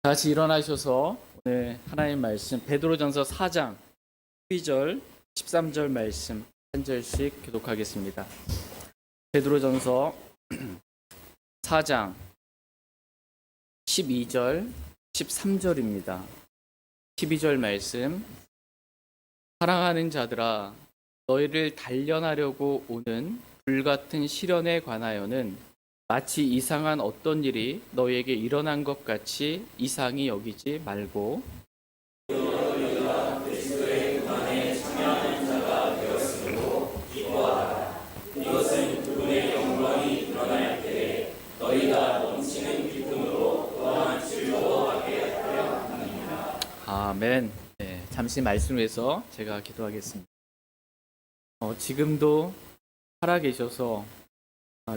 다시 일어나셔서 오늘 하나님 말씀 베드로전서 4장 12절 13절 말씀 한 절씩 교독하겠습니다. 베드로전서 4장 12절 13절입니다. 12절 말씀. 사랑하는 자들아, 너희를 단련하려고 오는 불같은 시련에 관하여는 마치 이상한 어떤 일이 너희에게 일어난 것 같이 이상히 여기지 말고 아멘. 네, 잠시 말씀에서 제가 기도하겠습니다. 지금도 살아계셔서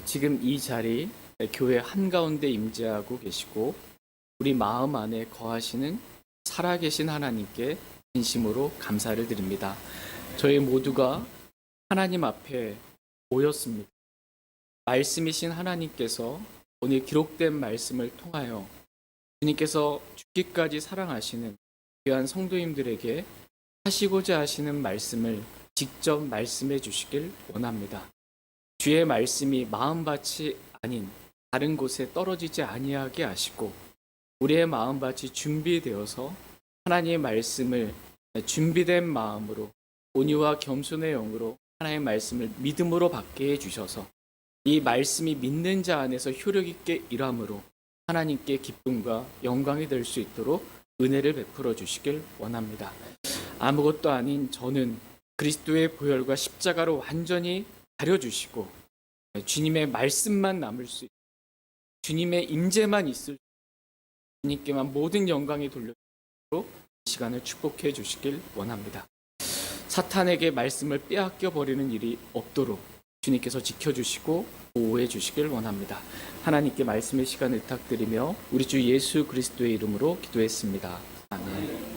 지금 이 자리 교회 한가운데 임재하고 계시고 우리 마음 안에 거하시는 살아계신 하나님께 진심으로 감사를 드립니다. 저희 모두가 하나님 앞에 모였습니다. 말씀이신 하나님께서 오늘 기록된 말씀을 통하여 주님께서 죽기까지 사랑하시는 귀한 성도님들에게 하시고자 하시는 말씀을 직접 말씀해 주시길 원합니다. 주의 말씀이 마음밭이 아닌 다른 곳에 떨어지지 아니하게 하시고 우리의 마음밭이 준비되어서 하나님의 말씀을 준비된 마음으로 온유와 겸손의 영으로 하나님의 말씀을 믿음으로 받게 해주셔서 이 말씀이 믿는 자 안에서 효력 있게 일함으로 하나님께 기쁨과 영광이 될 수 있도록 은혜를 베풀어 주시길 원합니다. 아무것도 아닌 저는 그리스도의 보혈과 십자가로 완전히 가려주시고 주님의 말씀만 남을 수 있고 주님의 임재만 있을 주님께만 모든 영광이 돌려주도록 이 시간을 축복해 주시길 원합니다. 사탄에게 말씀을 빼앗겨 버리는 일이 없도록 주님께서 지켜주시고 보호해 주시길 원합니다. 하나님께 말씀의 시간을 부탁드리며 우리 주 예수 그리스도의 이름으로 기도했습니다. 아멘.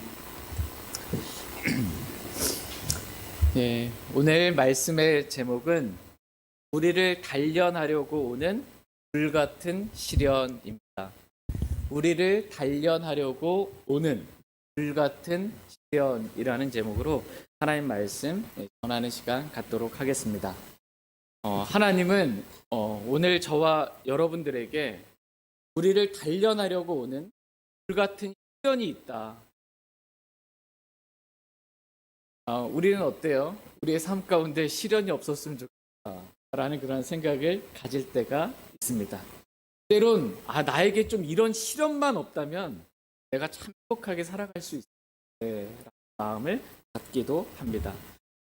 네, 오늘 말씀의 제목은 우리를 단련하려고 오는 불같은 시련입니다. 우리를 단련하려고 오는 불같은 시련이라는 제목으로 하나님 말씀 전하는 시간 갖도록 하겠습니다. 하나님은 오늘 저와 여러분들에게 우리를 단련하려고 오는 불같은 시련이 있다. 우리는 어때요? 우리의 삶 가운데 시련이 없었으면 좋겠다라는 그런 생각을 가질 때가 있습니다. 때론 나에게 좀 이런 시련만 없다면 내가 참 행복하게 살아갈 수 있을 라는 마음을 갖기도 합니다.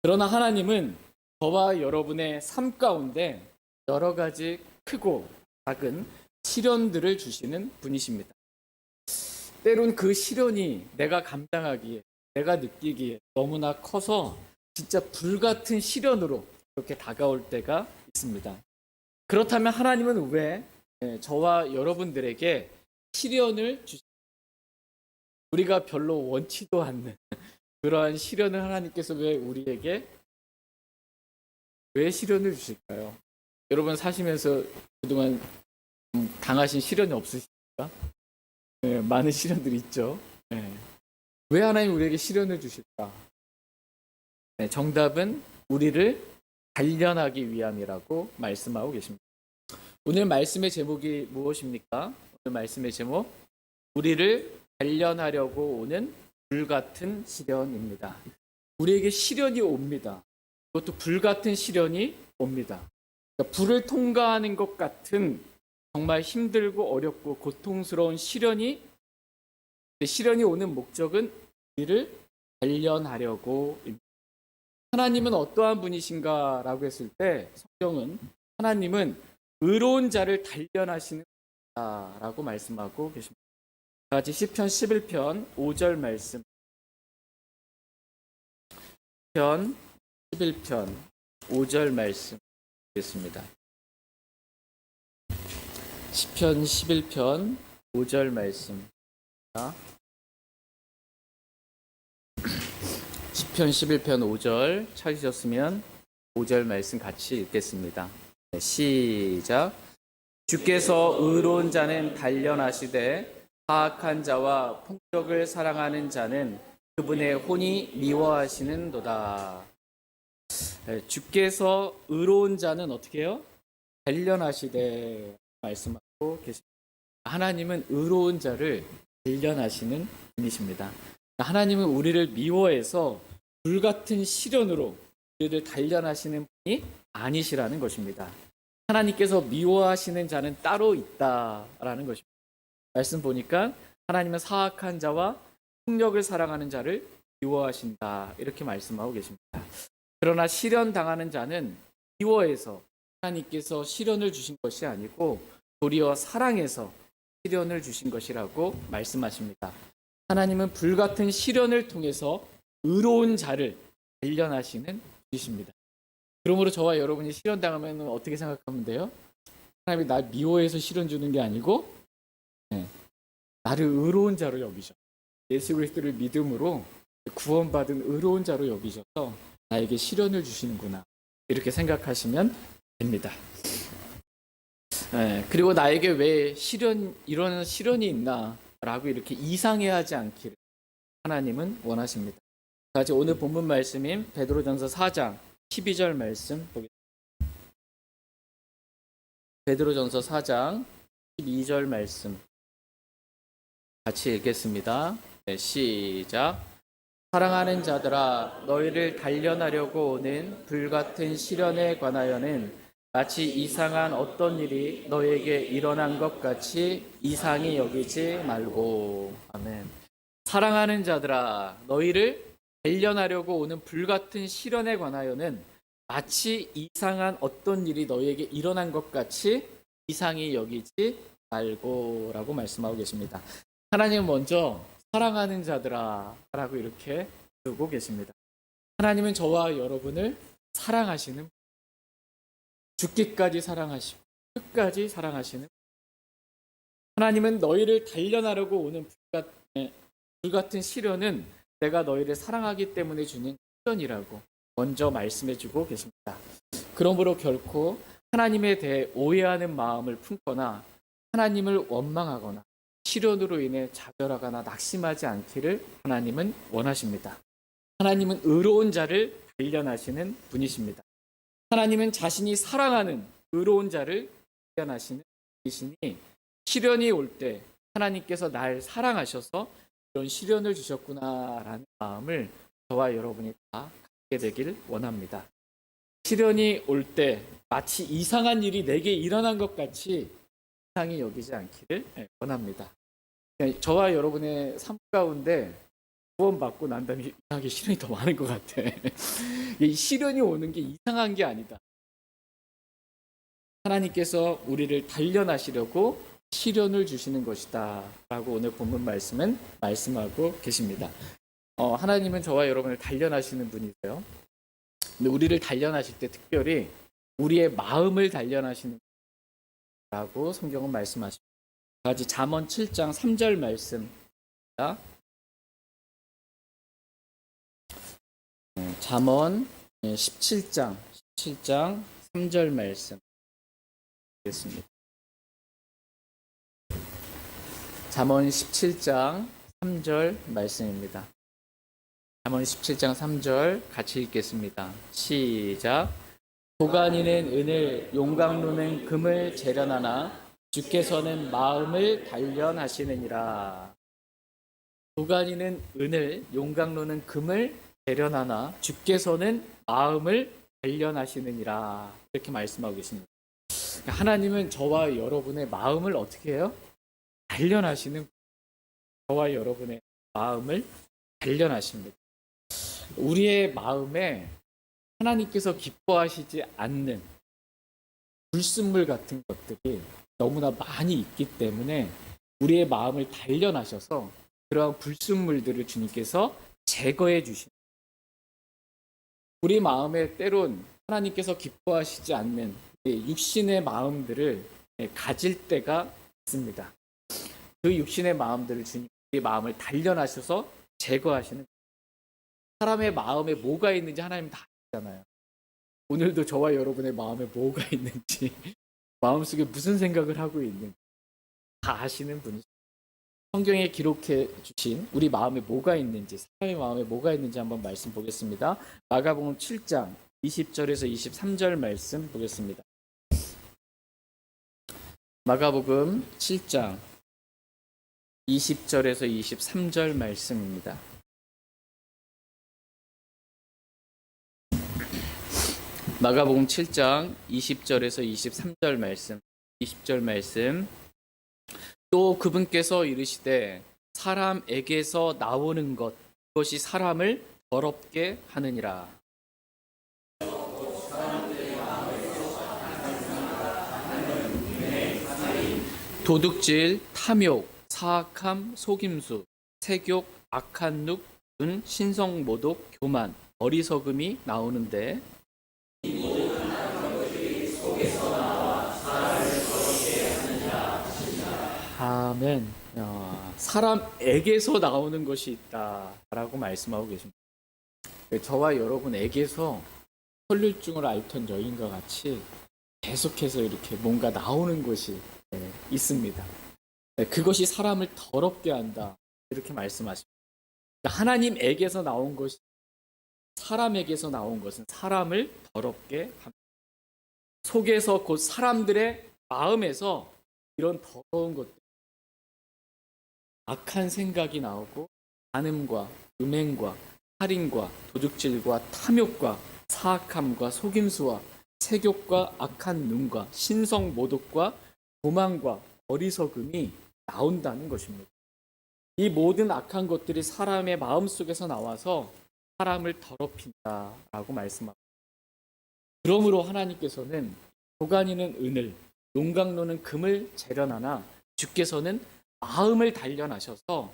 그러나 하나님은 저와 여러분의 삶 가운데 여러 가지 크고 작은 시련들을 주시는 분이십니다. 때론 그 시련이 내가 감당하기에 내가 느끼기에 너무나 커서 진짜 불같은 시련으로 그렇게 다가올 때가 있습니다. 그렇다면 하나님은 왜 저와 여러분들에게 시련을 주십니까? 우리가 별로 원치도 않는 그러한 시련을 하나님께서 왜 우리에게 왜 시련을 주실까요? 여러분 사시면서 그동안 당하신 시련이 없으십니까? 네, 많은 시련들이 있죠. 네. 왜 하나님 우리에게 시련을 주실까? 네, 정답은 우리를 단련하기 위함이라고 말씀하고 계십니다. 오늘 말씀의 제목이 무엇입니까? 오늘 말씀의 제목, 우리를 단련하려고 오는 불같은 시련입니다. 우리에게 시련이 옵니다. 그것도 불같은 시련이 옵니다. 그러니까 불을 통과하는 것 같은 정말 힘들고 어렵고 고통스러운 시련이 오는 목적은 우리를 단련하려고. 하나님은 어떠한 분이신가라고 했을 때 성경은 하나님은 의로운 자를 단련하시는 분이라고 말씀하고 계십니다. 같이 시편 11편 5절 말씀. 시편 11편 5절 말씀 보겠습니다. 시편 11편 5절 말씀. 시편 11편 5절 찾으셨으면 5절 말씀 같이 읽겠습니다. 시작. 주께서 의로운 자는 단련하시되 사악한 자와 폭력을 사랑하는 자는 그분의 혼이 미워하시는도다. 주께서 의로운 자는 어떻게 해요? 단련하시되 말씀하고 계십니다. 하나님은 의로운 자를 단련하시는 분이십니다. 하나님은 우리를 미워해서 불같은 시련으로 우리를 단련하시는 분이 아니시라는 것입니다. 하나님께서 미워하시는 자는 따로 있다라는 것입니다. 말씀 보니까 하나님은 사악한 자와 폭력을 사랑하는 자를 미워하신다 이렇게 말씀하고 계십니다. 그러나 시련 당하는 자는 미워해서 하나님께서 시련을 주신 것이 아니고 도리어 사랑해서 시련을 주신 것이라고 말씀하십니다. 하나님은 불같은 시련을 통해서 의로운 자를 단련하시는 분이십니다. 그러므로 저와 여러분이 시련 당하면 어떻게 생각하면 돼요? 하나님이 날 미워해서 시련 주는 게 아니고 나를 의로운 자로 여기셔. 예수 그리스도를 믿음으로 구원받은 의로운 자로 여기셔서 나에게 시련을 주시는구나. 이렇게 생각하시면 됩니다. 그리고 나에게 왜 이런 시련이 있나 라고 이렇게 이상해하지 않기를 하나님은 원하십니다. 자, 오늘 본문 말씀인 베드로전서 4장 12절 말씀 보겠습니다. 베드로전서 4장 12절 말씀 같이 읽겠습니다. 네, 시작. 사랑하는 자들아, 너희를 단련하려고 오는 불같은 시련에 관하여는 마치 이상한 어떤 일이 너에게 일어난 것 같이 이상히 여기지 말고. 아멘. 사랑하는 자들아, 너희를 단련하려고 오는 불같은 시련에 관하여는 마치 이상한 어떤 일이 너희에게 일어난 것 같이 이상히 여기지 말고 라고 말씀하고 계십니다. 하나님은 먼저 사랑하는 자들아 라고 이렇게 부르고 계십니다. 하나님은 저와 여러분을 사랑하시는, 죽기까지 사랑하시고 끝까지 사랑하시는, 하나님은 너희를 단련하려고 오는 불같은 시련은 내가 너희를 사랑하기 때문에 주는 시련이라고 먼저 말씀해주고 계십니다. 그러므로 결코 하나님에 대해 오해하는 마음을 품거나 하나님을 원망하거나 시련으로 인해 좌절하거나 낙심하지 않기를 하나님은 원하십니다. 하나님은 의로운 자를 단련하시는 분이십니다. 하나님은 자신이 사랑하는 의로운 자를 단련하시는 분이시니 시련이 올 때 하나님께서 날 사랑하셔서 이런 시련을 주셨구나라는 마음을 저와 여러분이 다 갖게 되길 원합니다. 시련이 올 때 마치 이상한 일이 내게 일어난 것 같이 이상히 여기지 않기를 원합니다. 저와 여러분의 삶 가운데 구원받고 난 다음에 이상하게 시련이 더 많은 것 같아. 이 시련이 오는 게 이상한 게 아니다. 하나님께서 우리를 단련하시려고 시련을 주시는 것이다 라고 오늘 본문 말씀은 말씀하고 계십니다. 하나님은 저와 여러분을 단련하시는 분이세요. 근데 우리를 단련하실 때 특별히 우리의 마음을 단련하시는 라고 성경은 말씀하십니다. 같이 잠언 7장 3절 말씀입니다. 잠언 17장 3절 말씀 보겠습니다. 잠언 17장 3절 말씀입니다. 잠언 17장 3절 같이 읽겠습니다. 시작. 도가니는 은을, 용광로는 금을 재련하나 주께서는 마음을 단련하시느니라. 도가니는 은을, 용광로는 금을 재련하나 주께서는 마음을 단련하시느니라. 이렇게 말씀하고 계십니다. 하나님은 저와 여러분의 마음을 어떻게 해요? 단련하시는, 저와 여러분의 마음을 단련하십니다. 우리의 마음에 하나님께서 기뻐하시지 않는 불순물 같은 것들이 너무나 많이 있기 때문에 우리의 마음을 단련하셔서 그러한 불순물들을 주님께서 제거해 주십니다. 우리 마음에 때론 하나님께서 기뻐하시지 않는 육신의 마음들을 가질 때가 있습니다. 그 육신의 마음들을 주님, 우리 마음을 단련하셔서 제거하시는 거예요. 사람의 마음에 뭐가 있는지 하나님 다 아시잖아요. 오늘도 저와 여러분의 마음에 뭐가 있는지, 마음속에 무슨 생각을 하고 있는지 다 아시는 분이십니다. 성경에 기록해 주신 우리 마음에 뭐가 있는지, 사람의 마음에 뭐가 있는지 한번 말씀 보겠습니다. 마가복음 7장 20절에서 23절 말씀 보겠습니다. 마가복음 7장 20절에서 23절 말씀입니다. 마가복음 7장 20절에서 23절 말씀, 20절 말씀. 또 그분께서 이르시되 사람에게서 나오는 것, 그것이 사람을 더럽게 하느니라. 도둑질, 탐욕, 사악함, 속임수, 세욕, 악한 눅, 신성모독, 교만, 어리석음이 나오는데 아멘. 사람에게서 나오는 것이 있다라고 말씀하고 계십니다. 저와 여러분에게서 혈류증을 앓던 여인과 같이 계속해서 이렇게 뭔가 나오는 것이 있습니다. 그것이 사람을 더럽게 한다 이렇게 말씀하십니다. 하나님에게서 나온 것이 사람에게서 나온 것은 사람을 더럽게 합니다. 속에서 곧 사람들의 마음에서 이런 더러운 것들, 악한 생각이 나오고 간음과 음행과 살인과 도둑질과 탐욕과 사악함과 속임수와 세욕과 악한 눈과 신성모독과 교만과 어리석음이 나온다는 것입니다. 이 모든 악한 것들이 사람의 마음속에서 나와서 사람을 더럽힌다라고 말씀합니다. 그러므로 하나님께서는 도가니는 은을, 용광로는 금을 재련하나 주께서는 마음을 단련하셔서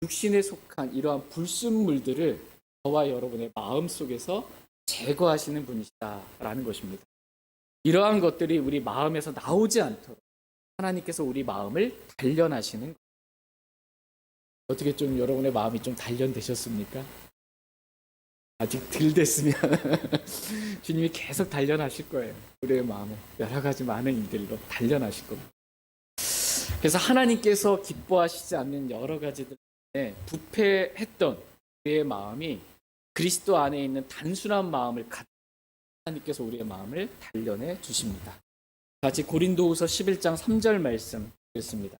육신에 속한 이러한 불순물들을 저와 여러분의 마음속에서 제거하시는 분이시다라는 것입니다. 이러한 것들이 우리 마음에서 나오지 않도록 하나님께서 우리 마음을 단련하시는 거예요. 어떻게 좀 여러분의 마음이 좀 단련되셨습니까? 아직 덜 됐으면 주님이 계속 단련하실 거예요. 우리의 마음을 여러 가지 많은 일들로 단련하실 겁니다. 그래서 하나님께서 기뻐하시지 않는 여러 가지들 때문에 부패했던 우리의 마음이 그리스도 안에 있는 단순한 마음을 갖고 하나님께서 우리의 마음을 단련해 주십니다. 같이 고린도후서 11장 3절 말씀 읽겠습니다.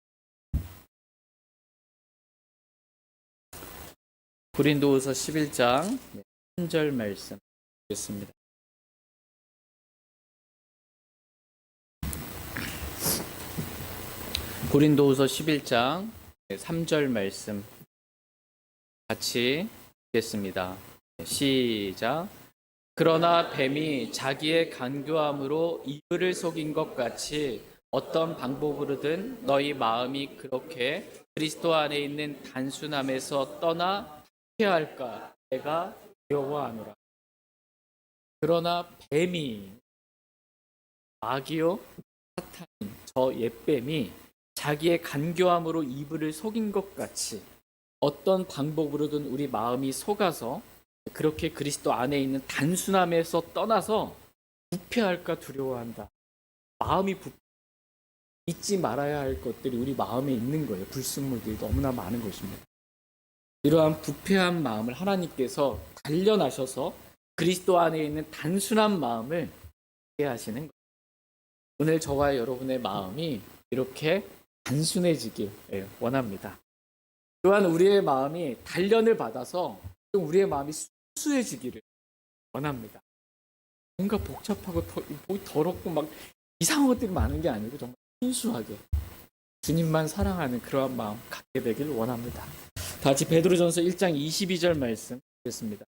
고린도후서 11장 3절 말씀 읽겠습니다. 고린도후서 11장 3절 말씀 같이 읽겠습니다. 시작. 그러나 뱀이 자기의 간교함으로 이브를 속인 것 같이 어떤 방법으로든 너희 마음이 그렇게 그리스도 안에 있는 단순함에서 떠나 피할까 내가 두려워하노라. 그러나 뱀이 마귀요 사탄인 저 옛뱀이 자기의 간교함으로 이브를 속인 것 같이 어떤 방법으로든 우리 마음이 속아서 그렇게 그리스도 안에 있는 단순함에서 떠나서 부패할까 두려워한다. 마음이 잊지 말아야 할 것들이 우리 마음에 있는 거예요. 불순물들이 너무나 많은 것입니다. 이러한 부패한 마음을 하나님께서 단련하셔서 그리스도 안에 있는 단순한 마음을 하게 하시는 거예요. 오늘 저와 여러분의 마음이 이렇게 단순해지길 원합니다. 또한 우리의 마음이 단련을 받아서 우리의 마음이 순수해지기를 원합니다. 뭔가 복잡하고 더럽고 막 이상한 것들이 많은 게 아니고 정말 순수하게 주님만 사랑하는 그러한 마음 갖게 되길 원합니다. 다 같이 베드로전서 1장 22절 말씀 읽겠습니다.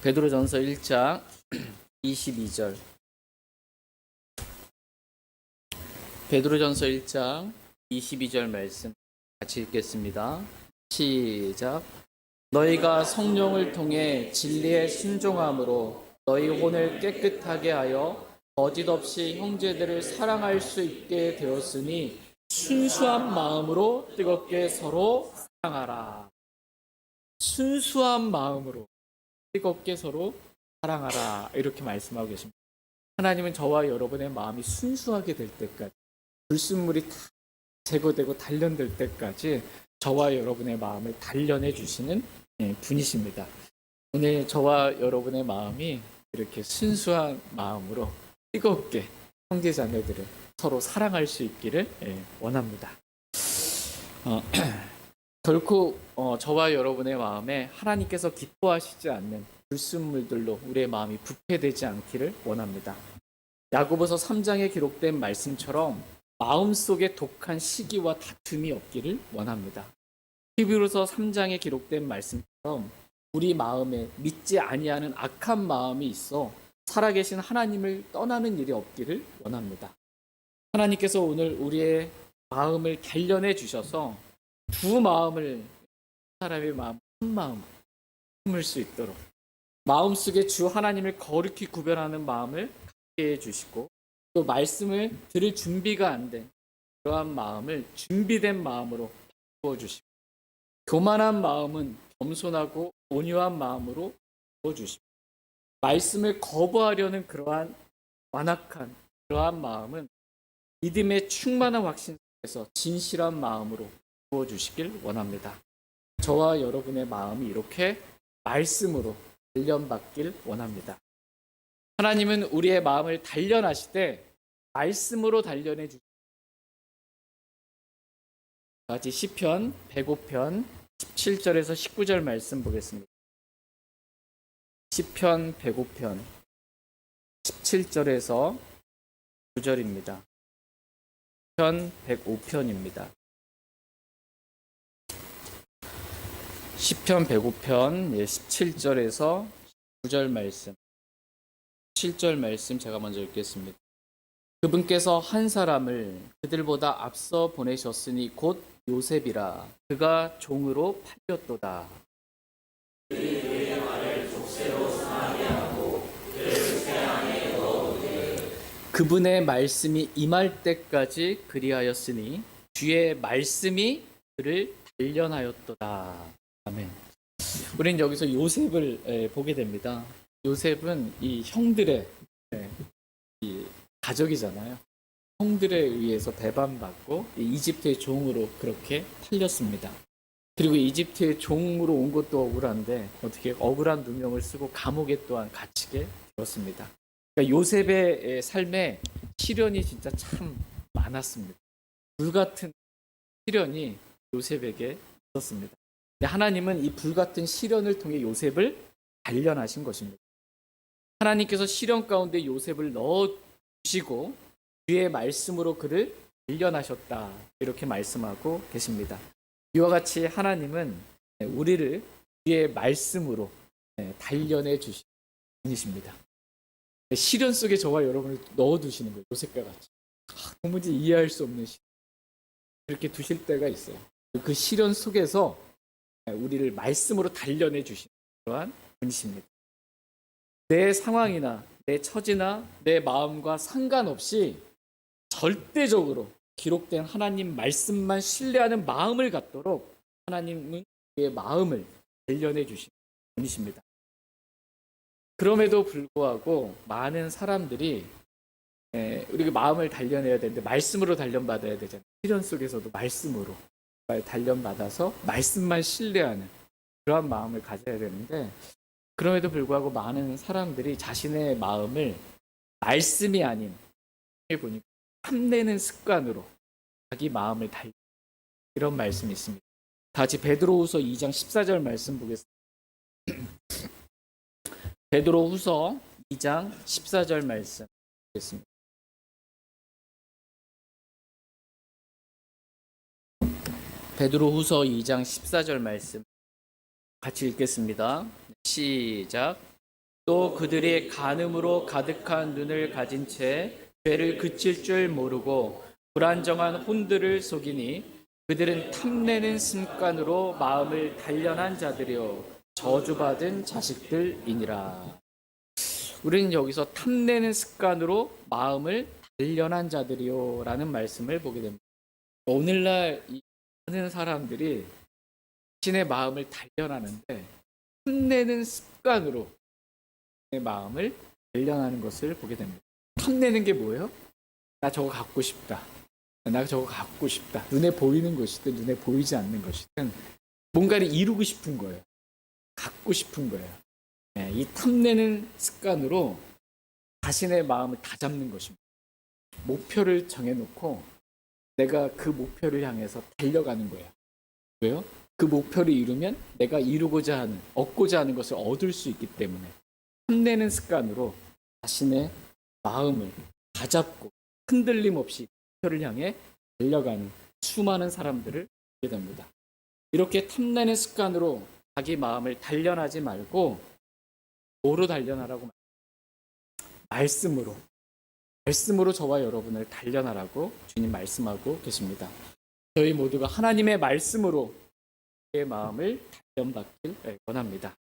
베드로전서 1장 22절. 베드로전서 1장 22절 말씀 같이 읽겠습니다. 시작. 너희가 성령을 통해 진리에 순종함으로 너희 혼을 깨끗하게 하여 거짓 없이 형제들을 사랑할 수 있게 되었으니 순수한 마음으로 뜨겁게 서로 사랑하라. 순수한 마음으로 뜨겁게 서로 사랑하라. 이렇게 말씀하고 계십니다. 하나님은 저와 여러분의 마음이 순수하게 될 때까지 불순물이 다 제거되고 단련될 때까지 저와 여러분의 마음을 단련해 주시는 분이십니다. 오늘 저와 여러분의 마음이 이렇게 순수한 마음으로 뜨겁게 형제 자매들을 서로 사랑할 수 있기를 원합니다. 결코 저와 여러분의 마음에 하나님께서 기뻐하시지 않는 불순물들로 우리의 마음이 부패되지 않기를 원합니다. 야고보서 3장에 기록된 말씀처럼 마음속에 독한 시기와 다툼이 없기를 원합니다. 히브리서 3장에 기록된 말씀처럼 우리 마음에 믿지 아니하는 악한 마음이 있어 살아계신 하나님을 떠나는 일이 없기를 원합니다. 하나님께서 오늘 우리의 마음을 단련해 주셔서 두 마음을 사람의 마음 한 마음 품을 수 있도록 마음속에 주 하나님을 거룩히 구별하는 마음을 갖게 해주시고 또 말씀을 들을 준비가 안 된 그러한 마음을 준비된 마음으로 바꿔주시고 교만한 마음은 겸손하고 온유한 마음으로 바꿔주시고 말씀을 거부하려는 그러한 완악한 그러한 마음은 믿음의 충만한 확신 속에서 진실한 마음으로 부어주시길 원합니다. 저와 여러분의 마음이 이렇게 말씀으로 단련받길 원합니다. 하나님은 우리의 마음을 단련하시되 말씀으로 단련해 주십니다. 같이 시편 105편 17절에서 19절 말씀 보겠습니다. 시편 105편 17절에서 9절입니다. 시편 105편입니다. 시편 105편 17절에서 9절 말씀 7절 말씀 제가 먼저 읽겠습니다. 그분께서 한 사람을 그들보다 앞서 보내셨으니 곧 요셉이라 그가 종으로 팔렸도다. 그분의 말씀이 임할 때까지 그리하였으니 주의 말씀이 그를 단련하였도다. 아멘. 우리는 여기서 요셉을 보게 됩니다. 요셉은 이 형들의 이 가족이잖아요. 형들에 의해서 배반받고 이집트의 종으로 그렇게 팔렸습니다. 그리고 이집트의 종으로 온 것도 억울한데 어떻게 억울한 누명을 쓰고 감옥에 또한 갇히게 되었습니다. 그러니까 요셉의 삶에 시련이 진짜 참 많았습니다. 불같은 시련이 요셉에게 있었습니다. 하나님은 이 불같은 시련을 통해 요셉을 단련하신 것입니다. 하나님께서 시련 가운데 요셉을 넣어주시고 주의 말씀으로 그를 단련하셨다. 이렇게 말씀하고 계십니다. 이와 같이 하나님은 우리를 주의 말씀으로 단련해 주시는 분이십니다. 시련 속에 저와 여러분을 넣어두시는 거예요. 요셉과 같이. 도무지 이해할 수 없는 시련. 이렇게 두실 때가 있어요. 그 시련 속에서 우리를 말씀으로 단련해 주시는 그러한 분이십니다. 내 상황이나 내 처지나 내 마음과 상관없이 절대적으로 기록된 하나님 말씀만 신뢰하는 마음을 갖도록 하나님은 우리의 마음을 단련해 주시는 분이십니다. 그럼에도 불구하고 많은 사람들이 우리가 마음을 단련해야 되는데 말씀으로 단련받아야 되잖아요. 시련 속에서도 말씀으로 단련받아서 말씀만 신뢰하는 그런 마음을 가져야 되는데 그럼에도 불구하고 많은 사람들이 자신의 마음을 말씀이 아닌 보니까 탐내는 습관으로 자기 마음을 달리 이런 말씀이 있습니다. 다 같이 베드로후서 2장 14절 말씀 보겠습니다. 베드로후서 2장 14절 말씀 보겠습니다. 베드로후서 2장 14절 말씀 같이 읽겠습니다. 시작. 또 그들이 간음으로 가득한 눈을 가진 채 죄를 그칠 줄 모르고 불안정한 혼들을 속이니 그들은 탐내는 습관으로 마음을 단련한 자들이요 저주받은 자식들이니라. 우리는 여기서 탐내는 습관으로 마음을 단련한 자들이요 라는 말씀을 보게 됩니다. 오늘날 많은 사람들이 자신의 마음을 단련하는데 탐내는 습관으로 내 마음을 단련하는 것을 보게 됩니다. 탐내는 게 뭐예요? 나 저거 갖고 싶다. 나 저거 갖고 싶다. 눈에 보이는 것이든 눈에 보이지 않는 것이든 뭔가를 이루고 싶은 거예요. 갖고 싶은 거예요. 이 탐내는 습관으로 자신의 마음을 다잡는 것입니다. 목표를 정해놓고 내가 그 목표를 향해서 달려가는 거예요. 왜요? 그 목표를 이루면 내가 이루고자 하는, 얻고자 하는 것을 얻을 수 있기 때문에 탐내는 습관으로 자신의 마음을 다잡고 흔들림 없이 목표를 향해 달려가는 수많은 사람들을 보게 됩니다. 이렇게 탐내는 습관으로 자기 마음을 단련하지 말고 뭐로 단련하라고 말씀으로 저와 여러분을 단련하라고 주님 말씀하고 계십니다. 저희 모두가 하나님의 말씀으로 내 마음을 단련받길 원합니다.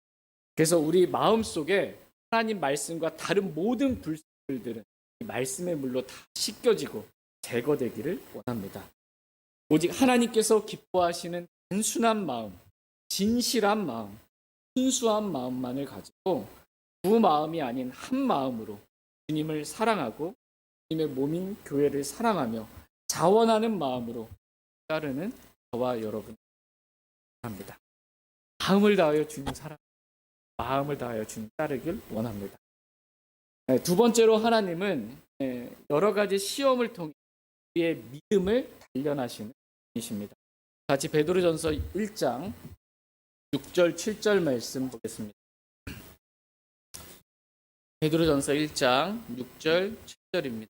그래서 우리 마음 속에 하나님 말씀과 다른 모든 불순물들은 이 말씀의 물로 다 씻겨지고 제거되기를 원합니다. 오직 하나님께서 기뻐하시는 단순한 마음, 진실한 마음, 순수한 마음만을 가지고 두 마음이 아닌 한 마음으로 주님을 사랑하고 주님의 몸인 교회를 사랑하며 자원하는 마음으로 따르는 저와 여러분 합니다. 마음을 다하여 주님 사랑, 마음을 다하여 주님 따르길 원합니다. 두 번째로 하나님은 여러 가지 시험을 통해 우리의 믿음을 단련하시는 분이십니다. 같이 베드로전서 1장 6절 7절 말씀 보겠습니다. 베드로전서 1장 6절 7절입니다.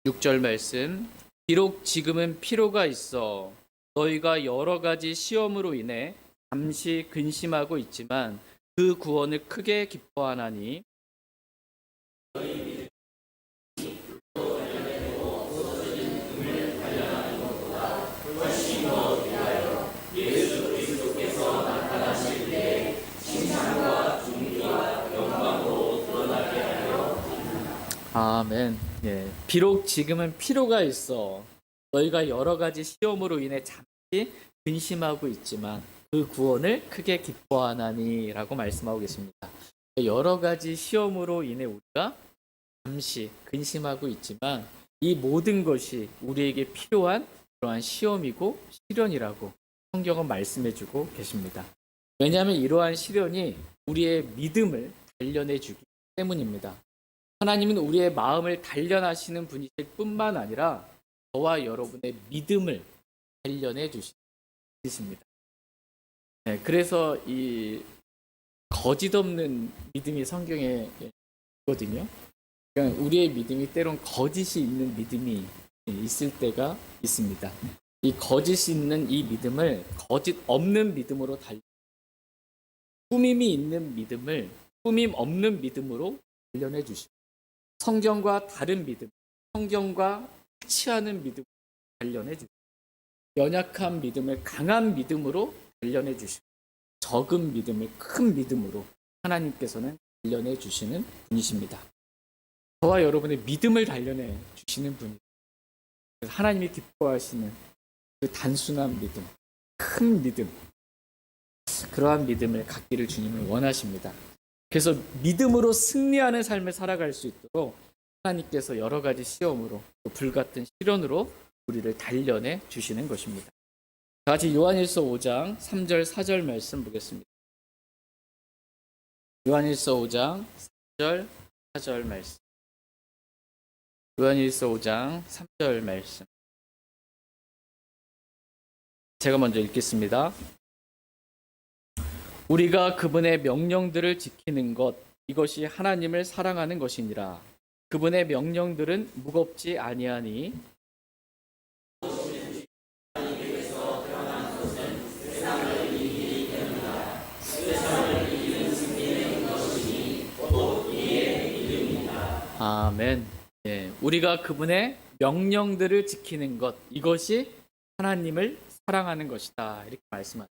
6절 말씀. 비록 지금은 필요가 있어 너희가 여러 가지 시험으로 인해 잠시 근심하고 있지만 그 구원을 크게 기뻐하나니 아멘. 비록 지금은 필요가 있어 너희가 여러 가지 시험으로 인해 잠시 근심하고 있지만 그 구원을 크게 기뻐하나니라고 말씀하고 계십니다. 여러 가지 시험으로 인해 우리가 잠시 근심하고 있지만 이 모든 것이 우리에게 필요한 그러한 시험이고 시련이라고 성경은 말씀해주고 계십니다. 왜냐하면 이러한 시련이 우리의 믿음을 단련해 주기 때문입니다. 하나님은 우리의 마음을 단련하시는 분이실 뿐만 아니라 저와 여러분의 믿음을 단련해 주십니다. 그래서 이 거짓 없는 믿음이 성경에 있거든요. 그러니까 우리의 믿음이 때론 거짓이 있는 믿음이 있을 때가 있습니다. 이 거짓이 있는 이 믿음을 거짓 없는 믿음으로 꾸밈이 있는 믿음을 꾸밈 없는 믿음으로 단련해 주시고 성경과 다른 믿음, 성경과 같이하는 믿음을 단련해 주시고 연약한 믿음을 강한 믿음으로 단련해 주시고 적은 믿음을 큰 믿음으로 하나님께서는 단련해 주시는 분이십니다. 저와 여러분의 믿음을 단련해 주시는 분이에요. 하나님이 기뻐하시는 그 단순한 믿음, 큰 믿음, 그러한 믿음을 갖기를 주님은 원하십니다. 그래서 믿음으로 승리하는 삶을 살아갈 수 있도록 하나님께서 여러 가지 시험으로 또 불같은 시련으로 우리를 단련해 주시는 것입니다. 다 같이 요한일서 5장 3절 4절 말씀 보겠습니다. 요한일서 5장 3절 4절 말씀. 요한일서 5장 3절 말씀. 제가 먼저 읽겠습니다. 우리가 그분의 명령들을 지키는 것, 이것이 하나님을 사랑하는 것이니라. 그분의 명령들은 무겁지 아니하니 아멘. 우리가 그분의 명령들을 지키는 것, 이것이 하나님을 사랑하는 것이다. 이렇게 말씀합니다.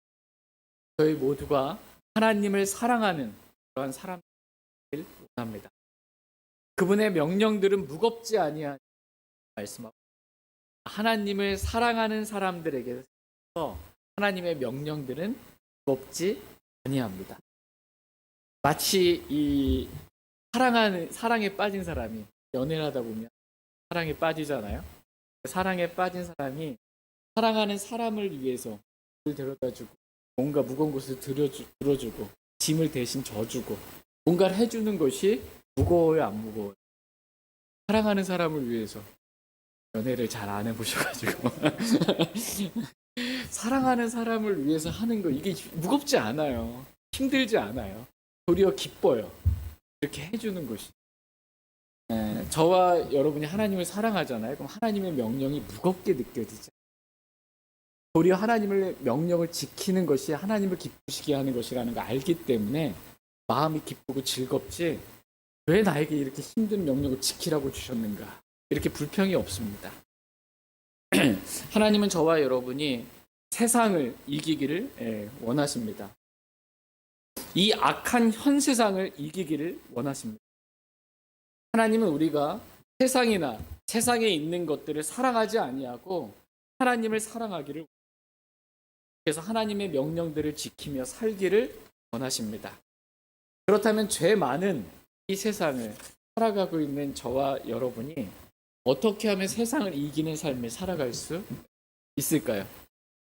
저희 모두가 하나님을 사랑하는 그러한 사람을 원합니다. 그분의 명령들은 무겁지 아니하니 말씀하고 하나님을 사랑하는 사람들에게서 하나님의 명령들은 무겁지 아니합니다. 마치 이 사랑에 빠진 사람이 연애를 하다 보면 사랑에 빠지잖아요. 사랑에 빠진 사람이 사랑하는 사람을 위해서 를 데려다주고 뭔가 무거운 것을 들어주고 짐을 대신 져주고 뭔가를 해주는 것이 무거워요, 안 무거워요? 사랑하는 사람을 위해서. 연애를 잘 안 해보셔가지고 사랑하는 사람을 위해서 하는 거 이게 무겁지 않아요. 힘들지 않아요. 도리어 기뻐요. 이렇게 해주는 것이. 저와 여러분이 하나님을 사랑하잖아요. 그럼 하나님의 명령이 무겁게 느껴지죠. 도리어 하나님의 명령을 지키는 것이 하나님을 기쁘시게 하는 것이라는 걸 알기 때문에 마음이 기쁘고 즐겁지, 왜 나에게 이렇게 힘든 명령을 지키라고 주셨는가, 이렇게 불평이 없습니다. 하나님은 저와 여러분이 세상을 이기기를 원하십니다. 이 악한 현 세상을 이기기를 원하십니다. 하나님은 우리가 세상이나 세상에 있는 것들을 사랑하지 아니하고 하나님을 사랑하기를, 그래서 하나님의 명령들을 지키며 살기를 원하십니다. 그렇다면 죄 많은 이 세상을 살아가고 있는 저와 여러분이 어떻게 하면 세상을 이기는 삶을 살아갈 수 있을까요?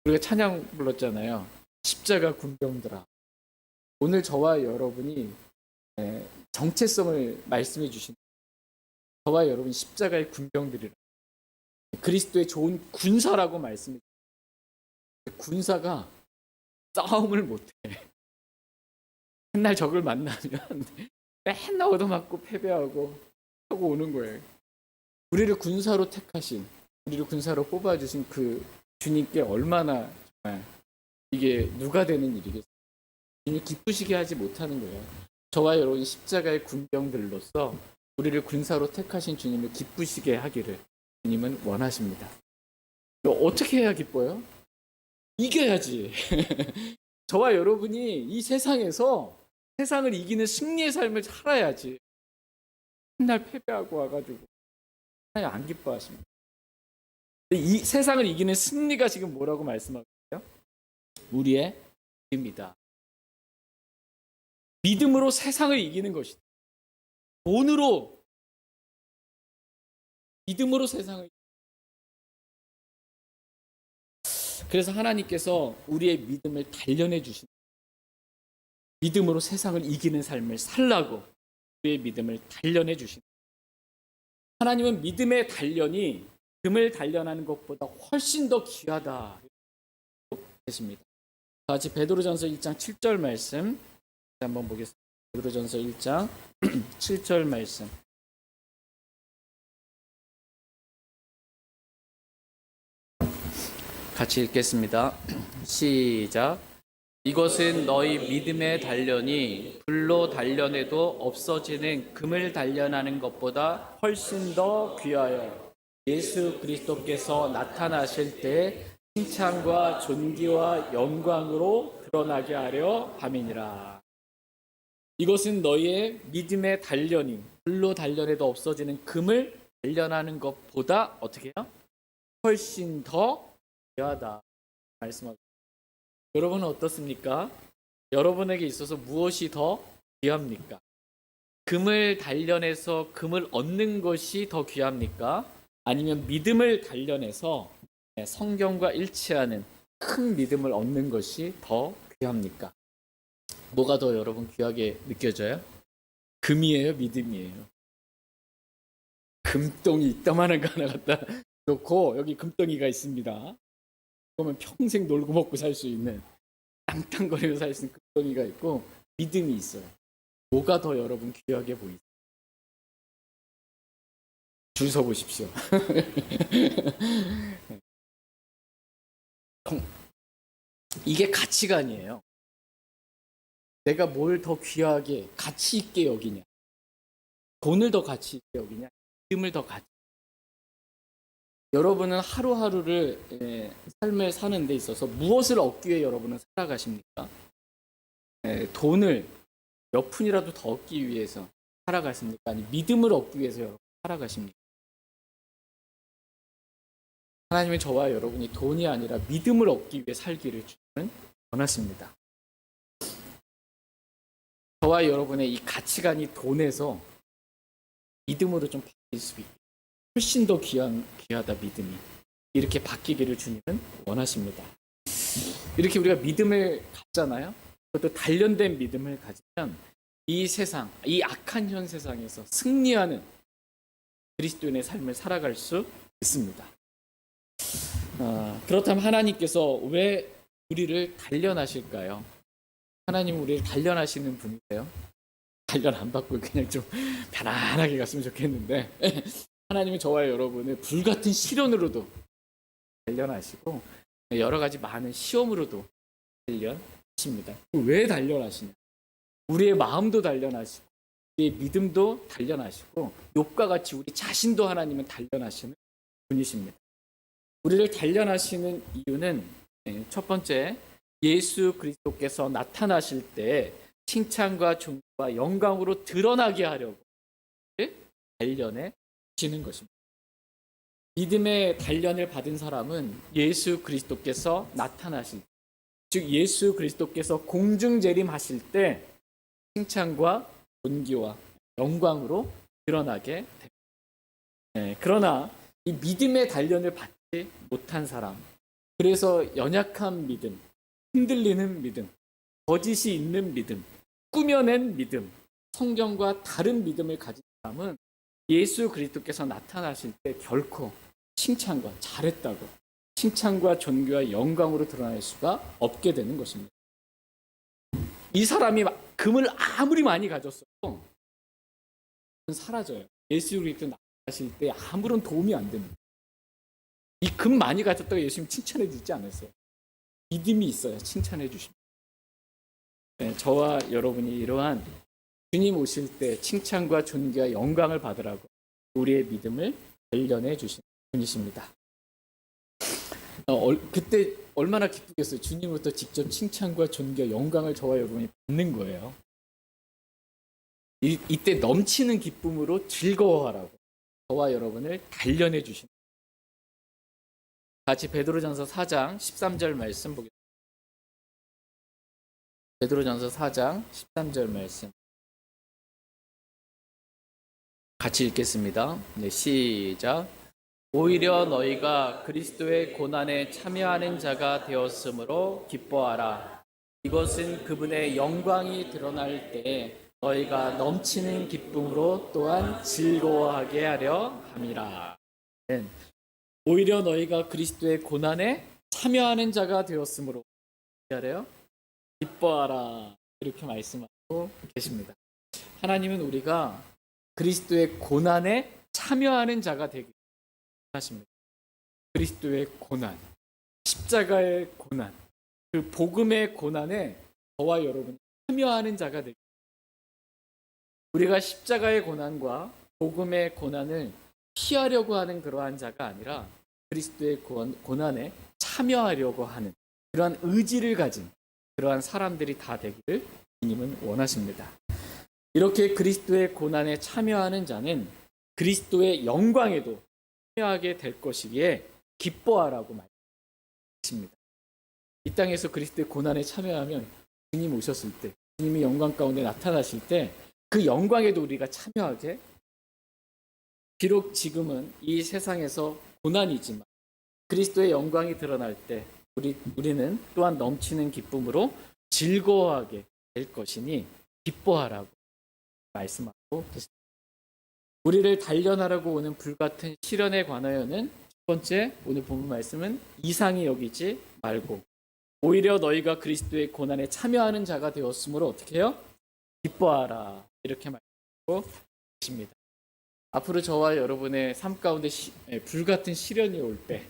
우리가 찬양 불렀잖아요. 십자가 군병들아. 오늘 저와 여러분이 정체성을 말씀해 주신, 저와 여러분 십자가의 군병들이라, 그리스도의 좋은 군사라고 말씀해 주신, 군사가 싸움을 못해. 맨날 적을 만나면 맨날 얻어맞고 패배하고 하고 오는 거예요. 우리를 군사로 택하신, 우리를 군사로 뽑아주신 그 주님께 얼마나 정말 이게 누가 되는 일이겠어요. 주님 기쁘시게 하지 못하는 거예요. 저와 여러분 십자가의 군병들로서 우리를 군사로 택하신 주님을 기쁘시게 하기를 주님은 원하십니다. 어떻게 해야 기뻐요? 이겨야지. 저와 여러분이 이 세상에서 세상을 이기는 승리의 삶을 살아야지. 맨날 패배하고 와가지고 하나님 안 기뻐하십니다. 이 세상을 이기는 승리가 지금 뭐라고 말씀하고 있어요? 우리의 믿음이다. 믿음으로 세상을 이기는 것이다. 돈으로, 믿음으로 세상을. 그래서 하나님께서 우리의 믿음을 단련해 주신, 믿음으로 세상을 이기는 삶을 살라고 우리의 믿음을 단련해 주신. 하나님은 믿음의 단련이 금을 단련하는 것보다 훨씬 더 귀하다 하십니다. 같이 베드로전서 1장 7절 말씀 한번 보겠습니다. 베드로전서 1장 7절 말씀. 같이 읽겠습니다. 시작. 이것은 너희 믿음의 단련이 불로 단련해도 없어지는 금을 단련하는 것보다 훨씬 더 귀하여 예수 그리스도께서 나타나실 때 칭찬과 존귀와 영광으로 드러나게 하려 함이니라. 이것은 너희의 믿음의 단련이 불로 단련해도 없어지는 금을 단련하는 것보다 어떻게 해요? 훨씬 더 귀하다 말씀하고. 여러분은 어떻습니까? 여러분에게 있어서 무엇이 더 귀합니까? 금을 단련해서 금을 얻는 것이 더 귀합니까? 아니면 믿음을 단련해서 성경과 일치하는 큰 믿음을 얻는 것이 더 귀합니까? 뭐가 더 여러분 귀하게 느껴져요? 금이에요? 믿음이에요? 금덩이 이따만한 거 하나 갖다 놓고 여기 금덩이가 있습니다. 그러면 평생 놀고 먹고 살 수 있는, 땅땅거리면서 살 수 있는 금덩이가 있고 믿음이 있어요. 뭐가 더 여러분 귀하게 보이세요? 줄 서 보십시오. 이게 가치관이에요. 내가 뭘 더 귀하게 가치 있게 여기냐, 돈을 더 가치 있게 여기냐, 믿음을 더 가치. 여러분은 하루하루를 삶을 사는 데 있어서 무엇을 얻기 위해 여러분은 살아가십니까? 돈을 몇 푼이라도 더 얻기 위해서 살아가십니까? 아니면 믿음을 얻기 위해서 여러분 살아가십니까? 하나님은 저와 여러분이 돈이 아니라 믿음을 얻기 위해 살기를 주는 원하십니다. 저와 여러분의 이 가치관이 돈에서 믿음으로 좀 수 있게 훨씬 더 귀하다 믿음이 이렇게 바뀌기를 주님은 원하십니다. 이렇게 우리가 믿음을 갖잖아요. 그것도 단련된 믿음을 가지면 이 세상, 이 악한 현 세상에서 승리하는 그리스도인의 삶을 살아갈 수 있습니다. 그렇다면 하나님께서 왜 우리를 단련하실까요? 하나님은 우리를 단련하시는 분이세요. 단련 안 받고 그냥 좀 편안하게 갔으면 좋겠는데 하나님은 저와 여러분을 불같은 시련으로도 단련하시고 여러 가지 많은 시험으로도 단련하십니다. 왜 단련하시냐? 우리의 마음도 단련하시고 우리의 믿음도 단련하시고 욥과 같이 우리 자신도 하나님은 단련하시는 분이십니다. 우리를 단련하시는 이유는 첫 번째, 예수 그리스도께서 나타나실 때 칭찬과 존귀와 영광으로 드러나게 하려고 단련해 주시는 것입니다. 믿음의 단련을 받은 사람은 예수 그리스도께서 나타나실 때, 즉 예수 그리스도께서 공중 재림하실 때 칭찬과 존귀와 영광으로 드러나게 됩니다. 그러나 이 믿음의 단련을 받지 못한 사람, 그래서 연약한 믿음, 흔들리는 믿음, 거짓이 있는 믿음, 꾸며낸 믿음, 성경과 다른 믿음을 가진 사람은 예수 그리스도께서 나타나실 때 결코 칭찬과 잘했다고 칭찬과 존귀와 영광으로 드러날 수가 없게 되는 것입니다. 이 사람이 금을 아무리 많이 가졌어도 사라져요. 예수 그리스도 나타나실 때 아무런 도움이 안 됩니다. 이 금 많이 가졌다고 예수님 칭찬해 주지 않았어요. 믿음이 있어야 칭찬해 주십니다. 저와 여러분이 이러한 주님 오실 때 칭찬과 존귀와 영광을 받으라고 우리의 믿음을 단련해 주신 분이십니다. 그때 얼마나 기쁘겠어요. 주님으로부터 직접 칭찬과 존귀와 영광을 저와 여러분이 받는 거예요. 이때 넘치는 기쁨으로 즐거워하라고 저와 여러분을 단련해 주신. 같이 베드로전서 4장 13절 말씀 보겠습니다. 베드로전서 4장 13절 말씀 같이 읽겠습니다. 네, 시작. 오히려 너희가 그리스도의 고난에 참여하는 자가 되었으므로 기뻐하라. 이것은 그분의 영광이 드러날 때 너희가 넘치는 기쁨으로 또한 즐거워하게 하려 함이라. 오히려 너희가 그리스도의 고난에 참여하는 자가 되었으므로 하래요? 기뻐하라. 이렇게 말씀하고 계십니다. 하나님은 우리가 그리스도의 고난에 참여하는 자가 되기 하십니다. 그리스도의 고난, 십자가의 고난, 그 복음의 고난에 저와 여러분이 참여하는 자가 되기. 우리가 십자가의 고난과 복음의 고난을 피하려고 하는 그러한 자가 아니라 그리스도의 고난에 참여하려고 하는 그러한 의지를 가진 그러한 사람들이 다 되기를 주님은 원하십니다. 이렇게 그리스도의 고난에 참여하는 자는 그리스도의 영광에도 참여하게 될 것이기에 기뻐하라고 말씀하십니다. 이 땅에서 그리스도의 고난에 참여하면 주님 오셨을 때, 주님이 영광 가운데 나타나실 때 그 영광에도 우리가 참여하게. 비록 지금은 이 세상에서 고난이지만 그리스도의 영광이 드러날 때 우리는 또한 넘치는 기쁨으로 즐거워하게 될 것이니 기뻐하라고 말씀하고 계십니다. 우리를 단련하라고 오는 불같은 시련에 관하여는 첫 번째 오늘 본문 말씀은 이상히 여기지 말고 오히려 너희가 그리스도의 고난에 참여하는 자가 되었으므로 어떻게 해요? 기뻐하라. 이렇게 말씀하고 계십니다. 앞으로 저와 여러분의 삶 가운데 불같은 시련이 올 때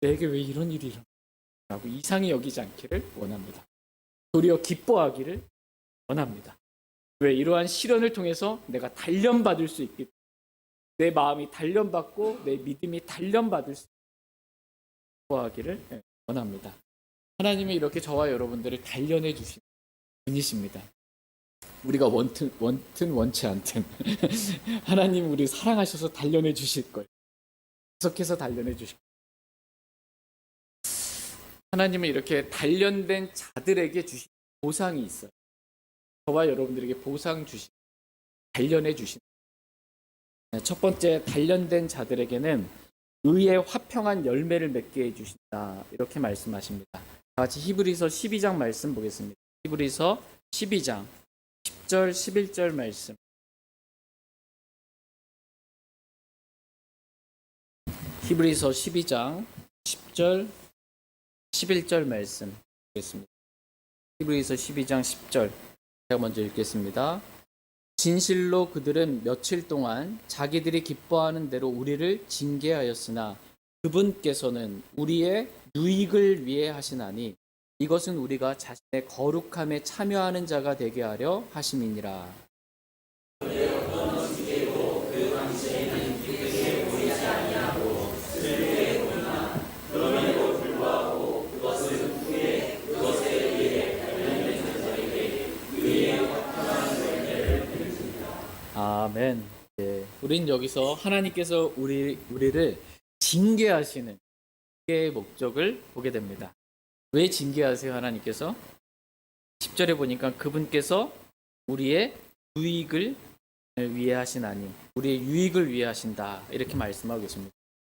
내게 왜 이런 일이 일어나고 이상히 여기지 않기를 원합니다. 도리어 기뻐하기를 원합니다. 왜? 이러한 시련을 통해서 내가 단련받을 수 있기 때문에 내 마음이 단련받고 내 믿음이 단련받을 수 있게 기뻐하기를 원합니다. 하나님이 이렇게 저와 여러분들을 단련해 주신 분이십니다. 우리가 원튼 원치 않든 하나님 우리 사랑하셔서 단련해 주실 거예요. 계속해서 단련해 주실 거예요. 하나님은 이렇게 단련된 자들에게 주신 보상이 있어요. 저와 여러분들에게 보상 주신 단련해 주신 첫 번째, 단련된 자들에게는 의의 화평한 열매를 맺게 해주신다. 이렇게 말씀하십니다. 다 같이 히브리서 12장 말씀 보겠습니다. 히브리서 12장 10절 11절 말씀. 히브리서 12장 10절 11절 말씀 보겠습니다. 히브리서 12장 10절 제가 먼저 읽겠습니다. 진실로 그들은 며칠 동안 자기들이 기뻐하는 대로 우리를 징계하였으나 그분께서는 우리의 유익을 위해 하시나니 이것은 우리가 자신의 거룩함에 참여하는 자가 되게 하려 하심이니라. 아멘. 네, 우린 여기서 하나님께서 우리를 징계하시는 징계의 목적을 보게 됩니다. 왜 징계하세요, 하나님께서? 10절에 보니까 그분께서 우리의 유익을 위해 하시나니, 우리의 유익을 위해 하신다. 이렇게 말씀하고 계십니다.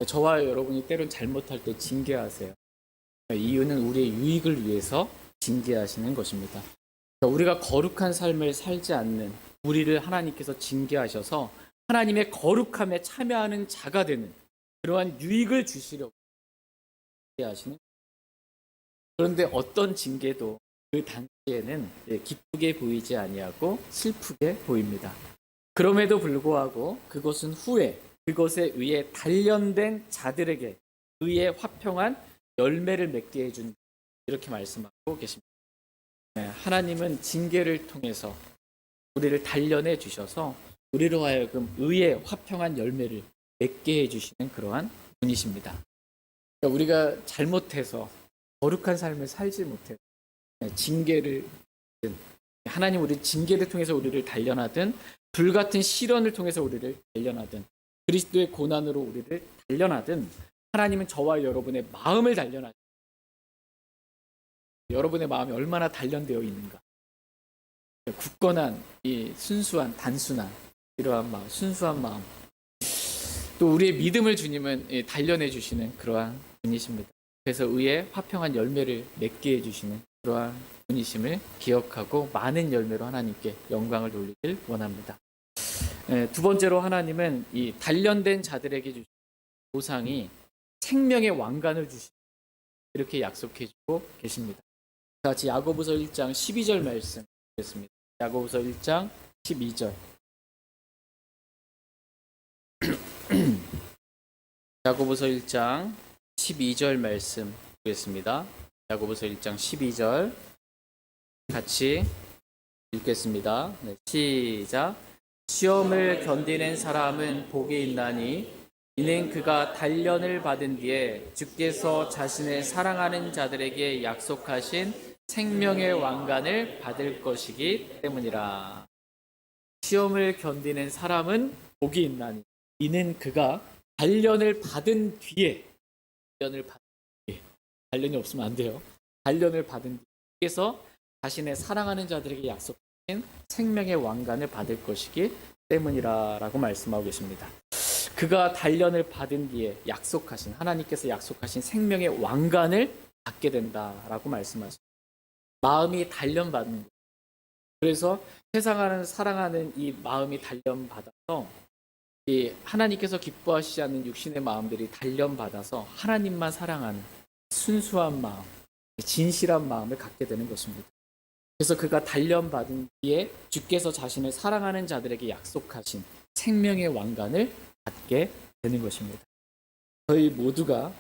저와 여러분이 때론 잘못할 때 징계하세요. 이유는 우리의 유익을 위해서 징계하시는 것입니다. 우리가 거룩한 삶을 살지 않는 우리를 하나님께서 징계하셔서 하나님의 거룩함에 참여하는 자가 되는 그러한 유익을 주시려고 징계하시는. 그런데 어떤 징계도 그 당시에는 기쁘게 보이지 아니하고 슬프게 보입니다. 그럼에도 불구하고 그것은 후에 그것에 의해 단련된 자들에게 의의 화평한 열매를 맺게 해준, 이렇게 말씀하고 계십니다. 하나님은 징계를 통해서 우리를 단련해 주셔서 우리로 하여금 의의 화평한 열매를 맺게 해주시는 그러한 분이십니다. 우리가 잘못해서 거룩한 삶을 살지 못해서 징계를, 하나님 우리 징계를 통해서 우리를 단련하든 불같은 시련을 통해서 우리를 단련하든 그리스도의 고난으로 우리를 단련하든 하나님은 저와 여러분의 마음을 단련하십니다. 여러분의 마음이 얼마나 단련되어 있는가. 굳건한 이 순수한 단순한 이러한 마음, 순수한 마음, 또 우리의 믿음을 주님은 단련해 주시는 그러한 분이십니다. 그래서 의의 화평한 열매를 맺게 해주시는 그러한 분이심을 기억하고 많은 열매로 하나님께 영광을 돌리길 원합니다. 두 번째로 하나님은 이 단련된 자들에게 주신 보상이 생명의 왕관을 주시, 이렇게 약속해 주고 계십니다. 같이 야고보서 1장 12절 말씀 보겠습니다. 야고보서 1장 12절. 야고보서 1장 12절 말씀 보겠습니다. 야고보서 1장 12절 같이 읽겠습니다. 네, 시작. 시험을 견디는 사람은 복이 있나니 이는 그가 단련을 받은 뒤에 주께서 자신을 사랑하는 자들에게 약속하신 생명의 왕관을 받을 것이기 때문이라. 시험을 견디는 사람은 복이 있나니 이는 그가 단련을 받은 뒤에, 단련이 없으면 안 돼요. 단련을 받은 뒤에서 자신의 사랑하는 자들에게 약속하신 생명의 왕관을 받을 것이기 때문이라 라고 말씀하고 계십니다. 그가 단련을 받은 뒤에 약속하신, 하나님께서 약속하신 생명의 왕관을 받게 된다라고 말씀하십니다. 마음이 단련받는 거예요. 그래서 세상을 사랑하는 이 마음이 단련받아서 이 하나님께서 기뻐하시지 않는 육신의 마음들이 단련받아서 하나님만 사랑하는 순수한 마음, 진실한 마음을 갖게 되는 것입니다. 그래서 그가 단련받은 뒤에 주께서 자신을 사랑하는 자들에게 약속하신 생명의 왕관을 받게 되는 것입니다. 저희 모두가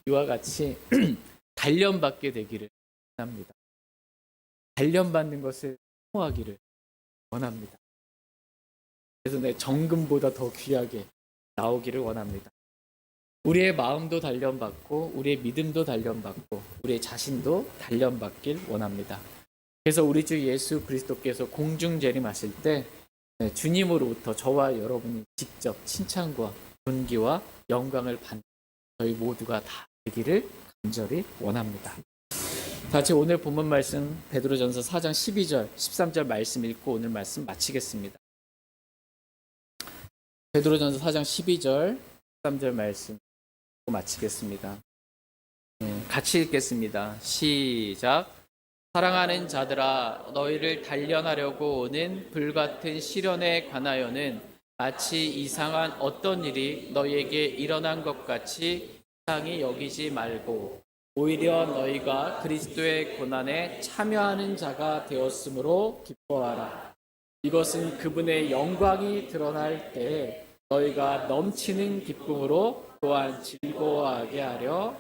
이와 같이 단련받게 되기를 원합니다. 단련받는 것을 사모하기를 원합니다. 그래서 내 정금보다 더 귀하게 나오기를 원합니다. 우리의 마음도 단련받고 우리의 믿음도 단련받고 우리의 자신도 단련받길 원합니다. 그래서 우리 주 예수 그리스도께서 공중 재림하실 때 주님으로부터 저와 여러분이 직접 칭찬과 존귀와 영광을 받는 저희 모두가 다 되기를 간절히 원합니다. 같이 오늘 본문 말씀 베드로전서 4장 12절 13절 말씀 읽고 오늘 말씀 마치겠습니다. 베드로전서 4장 12절, 13절 말씀 마치겠습니다. 같이 읽겠습니다. 시작. 사랑하는 자들아, 너희를 단련하려고 오는 불같은 시련에 관하여는 마치 이상한 어떤 일이 너희에게 일어난 것 같이 이상히 여기지 말고 오히려 너희가 그리스도의 고난에 참여하는 자가 되었으므로 기뻐하라. 이것은 그분의 영광이 드러날 때 너희가 넘치는 기쁨으로 또한 즐거워하게 하려.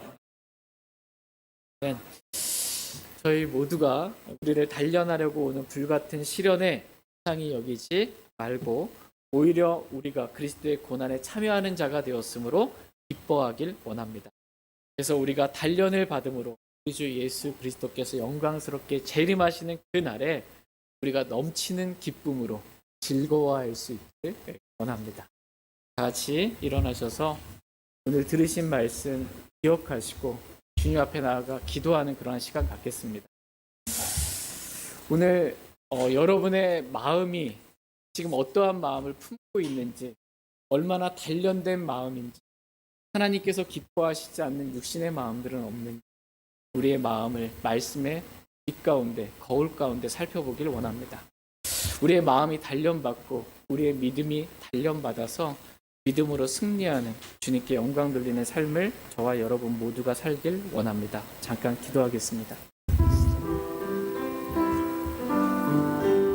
저희 모두가 우리를 단련하려고 오는 불같은 시련에 이상히 여기지 말고 오히려 우리가 그리스도의 고난에 참여하는 자가 되었으므로 기뻐하길 원합니다. 그래서 우리가 단련을 받음으로 우리 주 예수 그리스도께서 영광스럽게 재림하시는 그 날에 우리가 넘치는 기쁨으로 즐거워할 수 있기를 원합니다. 다 같이 일어나셔서 오늘 들으신 말씀 기억하시고 주님 앞에 나아가 기도하는 그러한 시간 갖겠습니다. 오늘 여러분의 마음이 지금 어떠한 마음을 품고 있는지, 얼마나 단련된 마음인지, 하나님께서 기뻐하시지 않는 육신의 마음들은 없는지 우리의 마음을 말씀의 빛 가운데, 거울 가운데 살펴보길 원합니다. 우리의 마음이 단련받고 우리의 믿음이 단련받아서 믿음으로 승리하는 주님께 영광 돌리는 삶을 저와 여러분 모두가 살길 원합니다. 잠깐 기도하겠습니다.